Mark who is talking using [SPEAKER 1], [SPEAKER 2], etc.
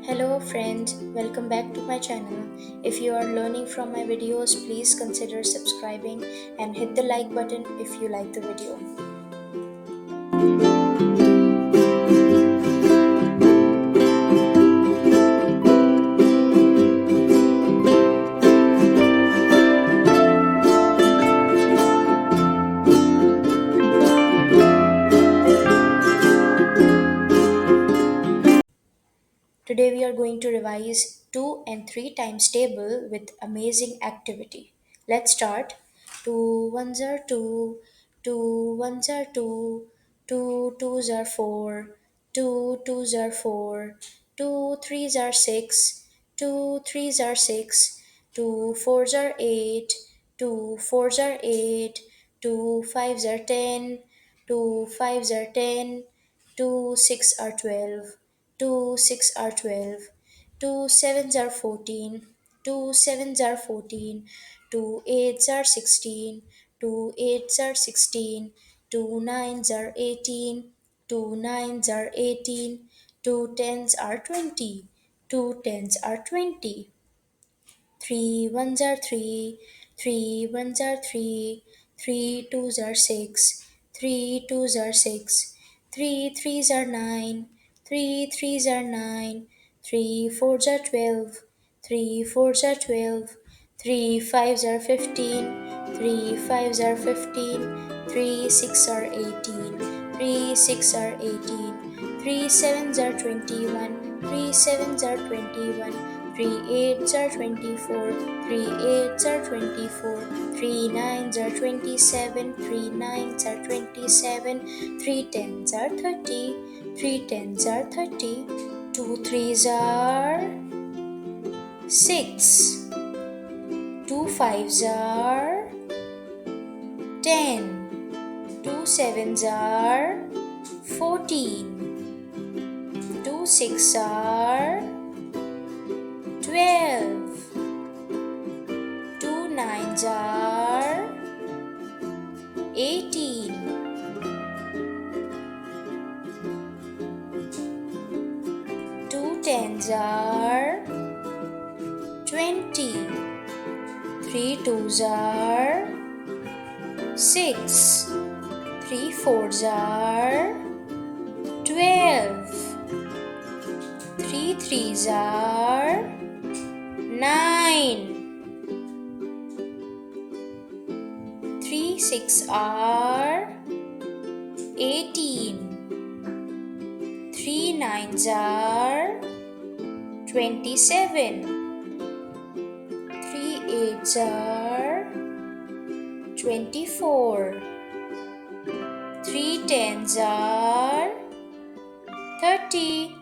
[SPEAKER 1] Hello friend, welcome back to my channel. If you are learning from my videos, please consider subscribing and hit the like button if you like the video. Today we are going to revise 2 and 3 times table with amazing activity. Let's start. 2 ones are 2, 2 ones are 2, 2 twos are 4, 2 twos are 4, 2 threes are 6, 2 threes are 6, 2 fours are 8, 2 fours are 8, 2 fives are 10, 2 fives are 10, 2 6 are 12, 2 6 are 12, 2 sevens are 14, 2 sevens are 14, 2 eights are 16, 2 eights are 16, 2 nines are 18, 2 nines are 18, 2 tens are 20, 2 tens are 20. 3 ones are 3, 3 ones are 3, 3 twos are 6, 3 twos are 6, 3 threes are 9, 3 threes are 9, 3 fours are 12, 3 fours are 12, 3 fives are 15, 3 fives are 15, 3 6 are 18, 3 6 are 18, 3 sevens are 21, 3 sevens are 21, 3 eights are 24, 3 eights are 24, 3 nines are 27, 3 nines are 27, 3 tens are 30, 3 tens are 30, 2 threes are 6, 2 fives are 10, 2 sevens are 14, 2 six are 12, 2 nines are 18, 2 tens are 20, 3 twos are 6, 3 fours are 12, 3 threes are 9, 3 6 are 18, 3 nines are 27, 3 eights are 24, 3 tens are 30.